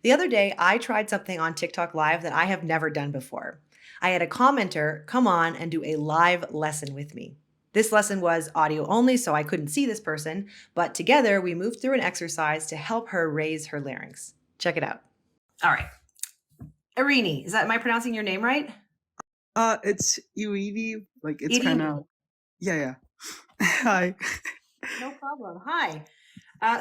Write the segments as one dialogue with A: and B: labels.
A: The other day, I tried something on TikTok Live that I have never done before. I had a commenter come on and do a live lesson with me. This lesson was audio only, so I couldn't see this person, but together we moved through an exercise to help her raise her larynx. Check it out. All right. Irini, am I pronouncing your name right?
B: It's Uedi. Like it's
A: Irini.
B: kind of yeah. Hi.
A: No problem. Hi.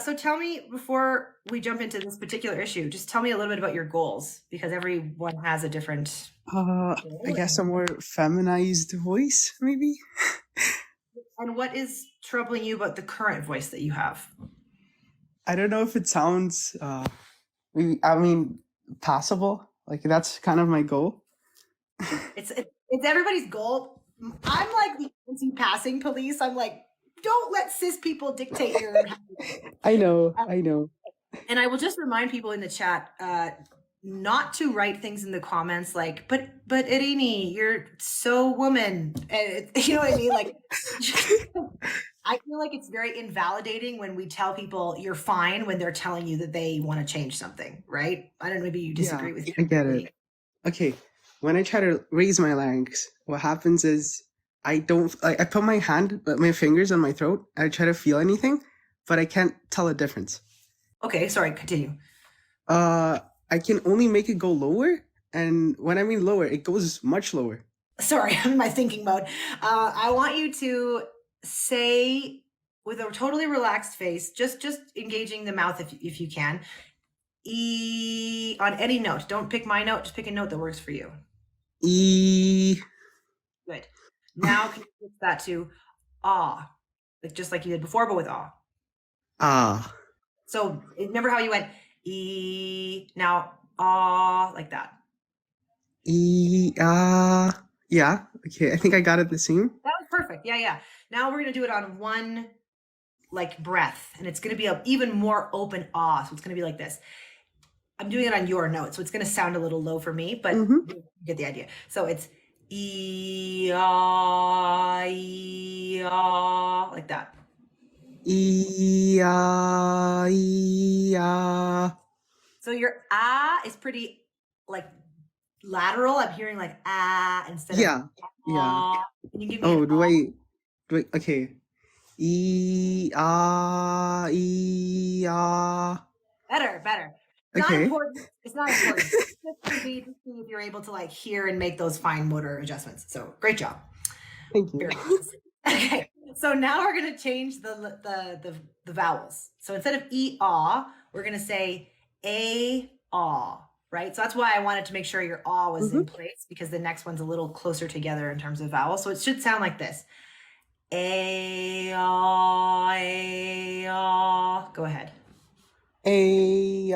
A: So tell me, before we jump into this particular issue, just tell me a little bit about your goals, because everyone has a different
B: I guess a more feminized voice, maybe.
A: And what is troubling you about the current voice that you have?
B: I don't know if it sounds passable. Like that's kind of my goal.
A: It's everybody's goal. I'm like the anti-passing police. I'm like, don't let cis people dictate your.
B: I know.
A: And I will just remind people in the chat not to write things in the comments like, but Irini, you're so woman. And you know what I mean? Like, I feel like it's very invalidating when we tell people you're fine when they're telling you that they want to change something, right? I don't know, maybe you disagree with me.
B: I get it. Okay, when I try to raise my larynx, what happens is I put my fingers on my throat. I try to feel anything, but I can't tell a difference.
A: Okay, sorry, continue.
B: I can only make it go lower, and when I mean lower, it goes much lower.
A: Sorry, I'm in my thinking mode. I want you to say with a totally relaxed face, just engaging the mouth if you can. E on any note. Don't pick my note, just pick a note that works for you.
B: E.
A: Good. Now can you switch that to ah, just like you did before, but with ah.
B: Ah.
A: So remember how you went E, now ah, like that.
B: E, ah. Yeah, okay, I think I got it the same.
A: That was perfect. Yeah. Now we're going to do it on one like breath, and it's going to be an even more open ah. So it's going to be like this. I'm doing it on your note, so it's going to sound a little low for me, but you get the idea. So it's E, ah, like that.
B: E, ah, E, ah.
A: So your ah is pretty like lateral. I'm hearing like ah instead of ah. Can you give me
B: do I okay. E, ah, E, ah.
A: Better.
B: Okay.
A: It's not important. It's just to see if you're able to like hear and make those fine motor adjustments. So great job.
B: Thank you.
A: Okay. So now we're gonna change the vowels. So instead of e ah, we're gonna say a ah, right? So that's why I wanted to make sure your ah was in place, because the next one's a little closer together in terms of vowels. So it should sound like this. A ah. Go ahead.
B: A.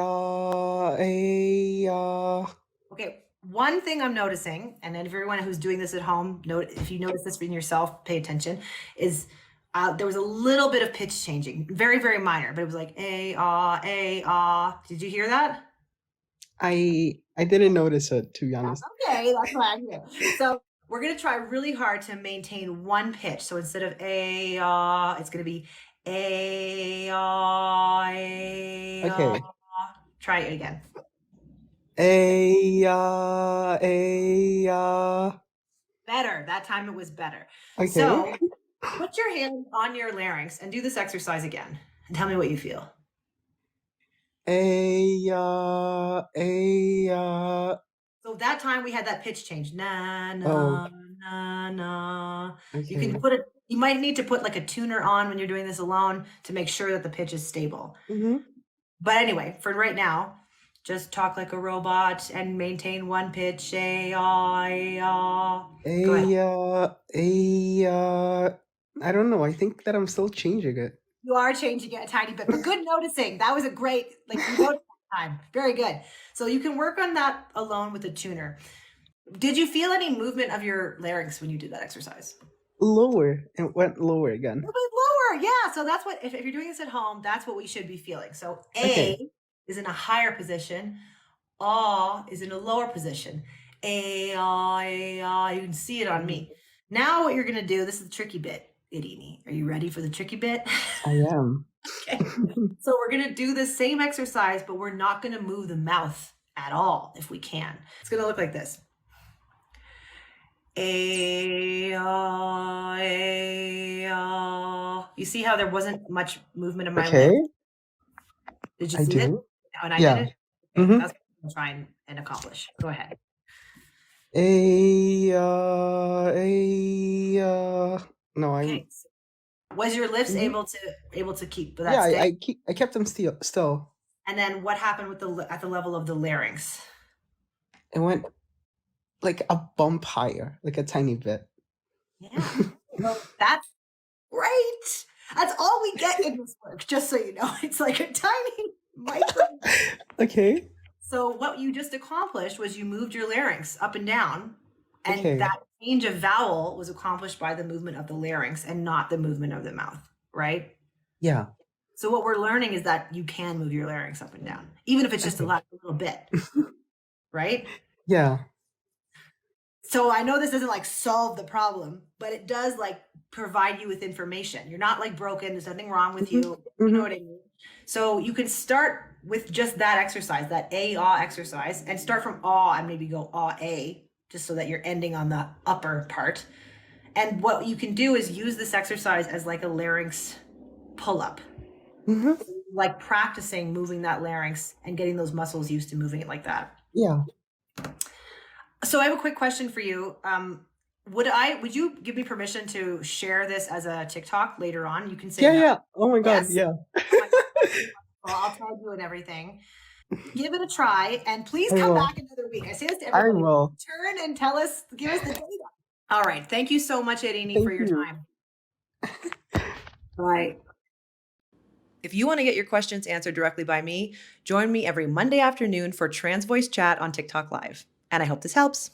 A: Okay, one thing I'm noticing, and everyone who's doing this at home, if you notice this in yourself, pay attention, is there was a little bit of pitch changing, very, very minor, but it was like a ah. Did you hear that?
B: I didn't notice it, to be honest.
A: Okay, that's why I'm here. So we're gonna try really hard to maintain one pitch. So instead of a it's gonna be a
B: Okay.
A: Try it again.
B: A.
A: Better. That time it was better.
B: Okay.
A: So put your hand on your larynx and do this exercise again and tell me what you feel. So that time we had that pitch change. Na, na, na, na.
B: Okay.
A: You can you might need to put like a tuner on when you're doing this alone to make sure that the pitch is stable. But anyway, for right now, just talk like a robot and maintain one pitch. I
B: don't know. I think that I'm still changing it.
A: You are changing it a tiny bit, but good noticing. That was a great, you noticed that time. Very good. So you can work on that alone with a tuner. Did you feel any movement of your larynx when you did that exercise?
B: Lower. It went lower again.
A: It went lower, yeah. So that's what, if you're doing this at home, that's what we should be feeling. So A is in a higher position. Ah is in a lower position. You can see it on me. Now what you're going to do, this is the tricky bit, Irini. Are you ready for the tricky bit?
B: I am.
A: Okay. So we're going to do the same exercise, but we're not going to move the mouth at all if we can. It's going to look like this. You see how there wasn't much movement of my
B: Okay.
A: lips? Did you
B: I
A: see it?
B: do.
A: When I
B: Yeah.
A: did it? Okay,
B: Mhm.
A: that's what I'm trying and accomplish. Go ahead.
B: No,
A: Okay. Was your lips
B: Mhm.
A: able to keep that
B: Yeah,
A: stay?
B: I kept them still.
A: And then what happened with at the level of the larynx?
B: It went like a bump higher, like a tiny bit.
A: Yeah. Well, that's great. That's all we get in this work, just so you know. It's like a tiny micro.
B: Okay.
A: So what you just accomplished was you moved your larynx up and down, and
B: Okay.
A: that change of vowel was accomplished by the movement of the larynx and not the movement of the mouth, right?
B: Yeah.
A: So what we're learning is that you can move your larynx up and down, even if it's just a
B: Okay.
A: little bit, right?
B: Yeah.
A: So I know this doesn't like solve the problem, but it does like provide you with information. You're not like broken. There's nothing wrong with you. You know
B: Mhm.
A: what I mean? So you can start with just that exercise, that ah exercise, and start from ah and maybe go ah a, just so that you're ending on the upper part. And what you can do is use this exercise as like a larynx pull up,
B: Mhm.
A: like practicing moving that larynx and getting those muscles used to moving it like that.
B: Yeah.
A: So I have a quick question for you. Would you give me permission to share this as a TikTok later on? You can say
B: Yeah,
A: no.
B: yeah. Oh my God,
A: Yes.
B: yeah.
A: Oh my God. Well, I'll tag you and everything. Give it a try, and please
B: I
A: come
B: will.
A: back another week. I say this to
B: I
A: everybody.
B: will.
A: Turn and give us the data. All right. Thank you so much, Irini, for
B: Thank
A: your
B: you.
A: time. Bye. If you want to get your questions answered directly by me, join me every Monday afternoon for Trans Voice Chat on TikTok Live. And I hope this helps.